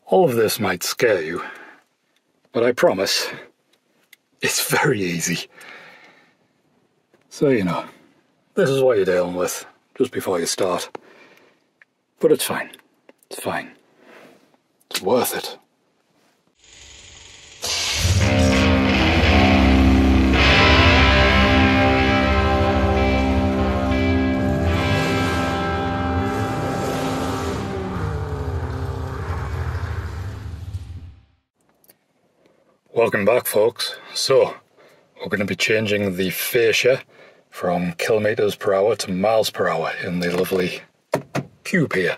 All of this might scare you, but I promise it's very easy. So, you know, this is what you're dealing with just before you start. But it's fine. It's fine. It's worth it. Welcome back, folks. So, we're going to be changing the fascia from kilometers per hour to miles per hour in the lovely Cube here.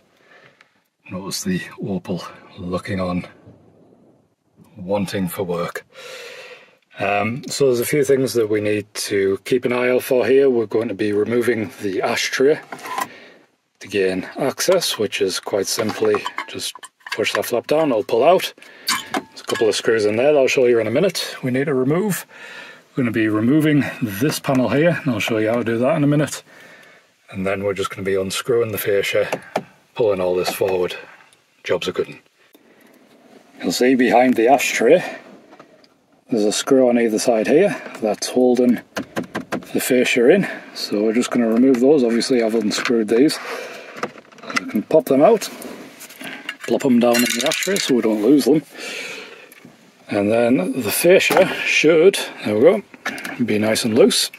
Notice the Opal looking on, wanting for work. So there's a few things that we need to keep an eye out for here. We're going to be removing the ashtray to gain access, which is quite simply just push that flap down, it'll pull out. There's a couple of screws in there that I'll show you in a minute we need to remove. We're going to be removing this panel here, and I'll show you how to do that in a minute. And then we're just going to be unscrewing the fascia, pulling all this forward. Job's a good one. You'll see behind the ashtray there's a screw on either side here that's holding the fascia in. So we're just going to remove those. Obviously I've unscrewed these. We can pop them out, plop them down in the ashtray so we don't lose them. And then the fascia should, there we go, be nice and loose.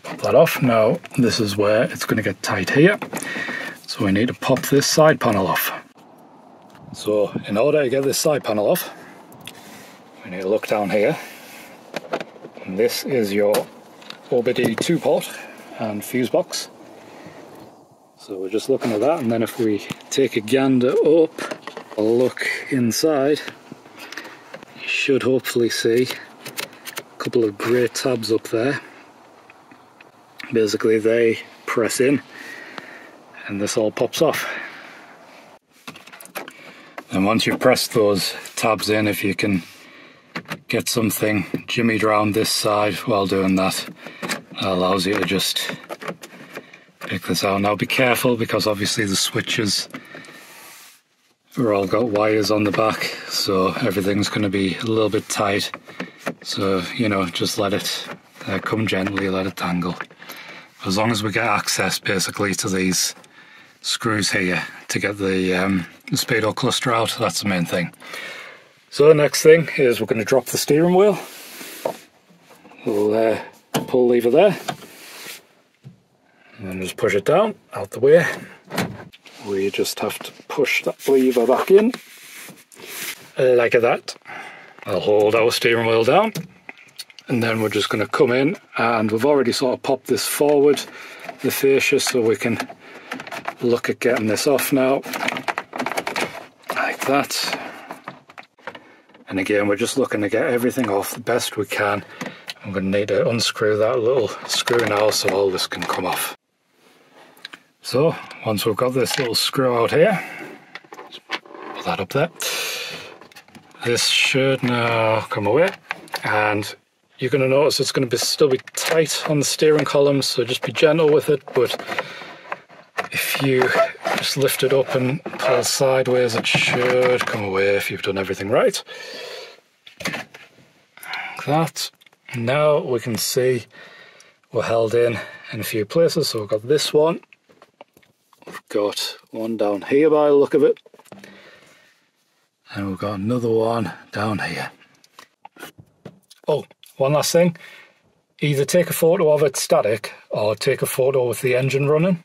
Pop that off. Now this is where it's going to get tight here. So we need to pop this side panel off. So in order to get this side panel off, we need to look down here. And this is your OBD 2-port and fuse box. So we're just looking at that, and then if we take a gander up, a look inside, you should hopefully see a couple of grey tabs up there. Basically they press in and this all pops off. And once you've pressed those tabs in, if you can get something jimmied around this side while doing that, that allows you to just pick this out. Now be careful, because obviously the switches are all got wires on the back, so everything's going to be a little bit tight. So, you know, just let it come gently, let it dangle. As long as we get access basically to these screws here to get the Speedo cluster out, that's the main thing. So the next thing is we're going to drop the steering wheel. We'll pull lever there. And then just push it down, out the way. We just have to push that lever back in, like that. I'll hold our steering wheel down, and then we're just going to come in, and we've already sort of popped this forward, the fascia, so we can look at getting this off now, like that. And again, we're just looking to get everything off the best we can. I'm going to need to unscrew that little screw now so all this can come off. So once we've got this little screw out here, put that up there, this should now come away, and you're going to notice it's going to still be tight on the steering column, so just be gentle with it. But if you just lift it up and pull sideways, it should come away if you've done everything right. Like that. Now we can see we're held in a few places. So we've got this one, we've got one down here by the look of it, and we've got another one down here. Oh, one last thing, either take a photo of it static or take a photo with the engine running,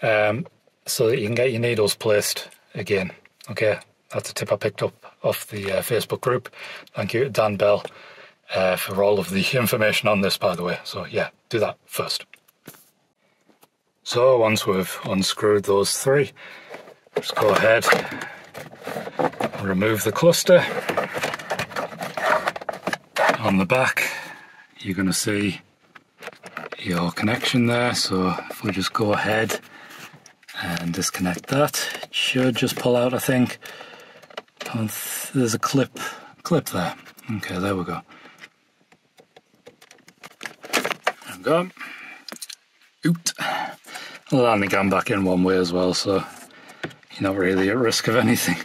so that you can get your needles placed again. Okay, that's a tip I picked up off the Facebook group. Thank you to Dan Bell for all of the information on this, by the way. So yeah, do that first. So once we've unscrewed those three, just go ahead and remove the cluster. On the back, you're going to see your connection there. So if we just go ahead and disconnect that, it should just pull out, I think. And there's a clip there. Okay, there we go. There we go. Oot. Well, only gone back in one way as well, so you're not really at risk of anything.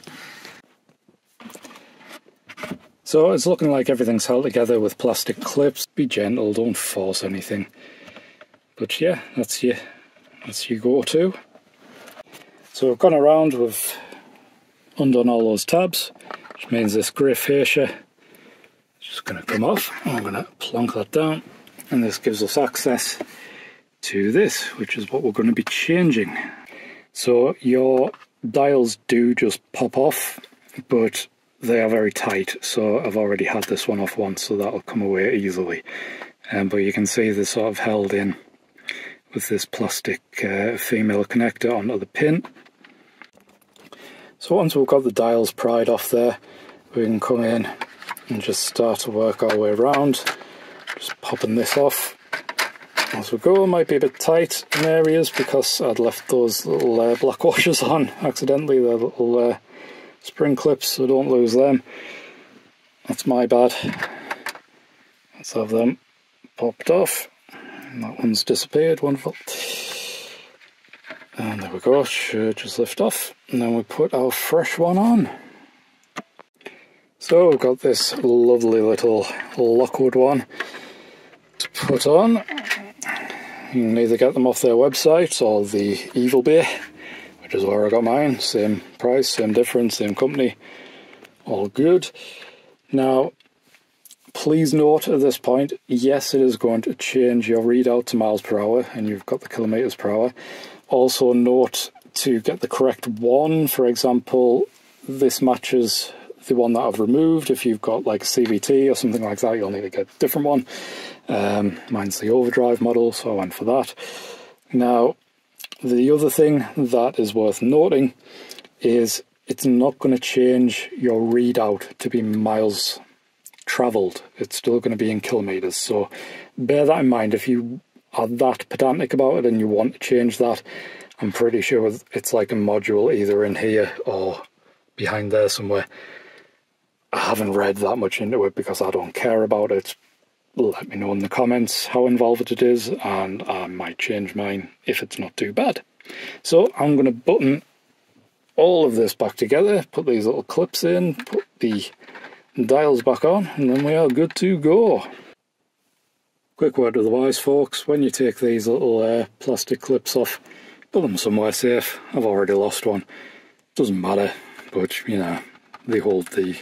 So it's looking like everything's held together with plastic clips. Be gentle, don't force anything. But yeah, that's your go-to. So we've gone around, we've undone all those tabs, which means this grey fascia is just going to come off. I'm going to plonk that down, and this gives us access to this, which is what we're going to be changing. So your dials do just pop off, but they are very tight, so I've already had this one off once, so that'll come away easily. But you can see they're sort of held in with this plastic female connector onto the pin. So once we've got the dials pried off there, we can come in and just start to work our way around, just popping this off as we go. It might be a bit tight in areas because I'd left those little black washers on accidentally, the little spring clips, so don't lose them. That's my bad. Let's have them popped off. And that one's disappeared, wonderful. And there we go, should just lift off. And then we put our fresh one on. So we've got this lovely little Lockwood one to put on. You can either get them off their website or the Evil Bay, which is where I got mine. Same price, same difference, same company, all good. Now, please note at this point, yes, it is going to change your readout to miles per hour, and you've got the kilometers per hour. Also note to get the correct one. For example, this matches the one that I've removed. If you've got like a CVT or something like that, you'll need to get a different one. Mine's the overdrive model, so I went for that. Now, the other thing that is worth noting is it's not going to change your readout to be miles travelled. It's still going to be in kilometres, so bear that in mind. If you are that pedantic about it and you want to change that, I'm pretty sure it's like a module either in here or behind there somewhere. I haven't read that much into it because I don't care about it. Let me know in the comments how involved it is, and I might change mine if it's not too bad. So I'm going to button all of this back together, put these little clips in, put the dials back on, and then we are good to go. Quick word to the wise folks, when you take these little plastic clips off, put them somewhere safe. I've already lost one. Doesn't matter, but you know, they hold the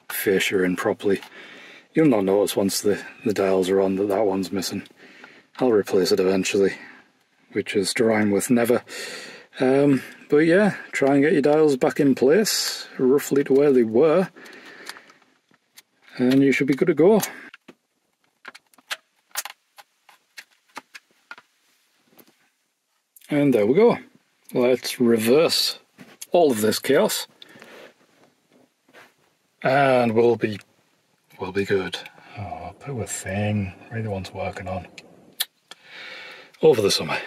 fascia in properly. You'll not notice once the dials are on that one's missing. I'll replace it eventually, which is to rhyme with never. But yeah, try and get your dials back in place, roughly to where they were, and you should be good to go. And there we go. Let's reverse all of this chaos, and we'll be good. Oh, poor thing, really wants working on over the summer.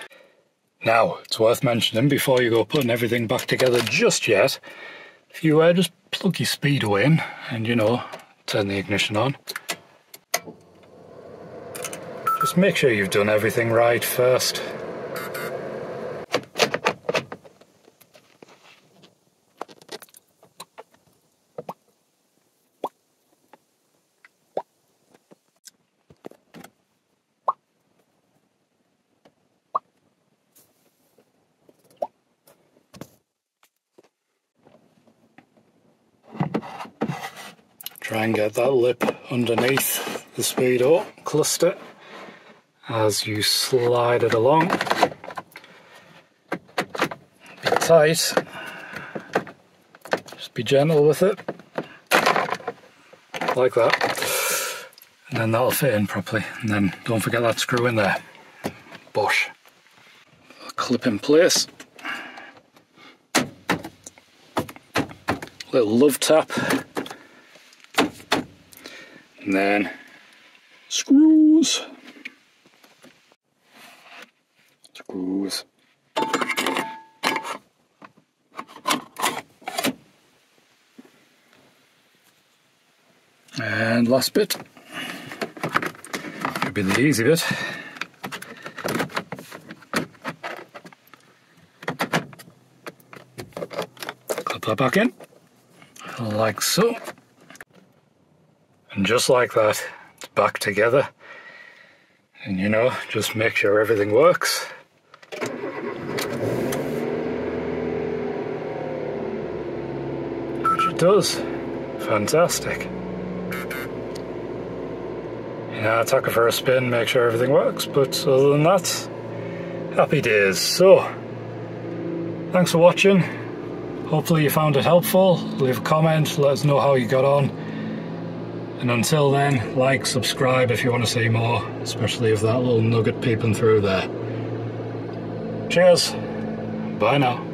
Now, it's worth mentioning before you go putting everything back together just yet, if you just plug your Speedo in and, you know, turn the ignition on, just make sure you've done everything right first. Try and get that lip underneath the Speedo cluster as you slide it along. Be tight, just be gentle with it, like that, and then that'll fit in properly. And then don't forget that screw in there. Bosh. Clip in place. Little love tap. And then screws. Screws. And last bit. Should be the easy bit. that back in, like so. And just like that, it's back together. And you know, just make sure everything works. Which it does. Fantastic. Yeah, take it for a spin, make sure everything works, but other than that, happy days. So, thanks for watching. Hopefully you found it helpful. Leave a comment, let us know how you got on. And until then, like, subscribe if you want to see more, especially if that little nugget peeping through there. Cheers. Bye now.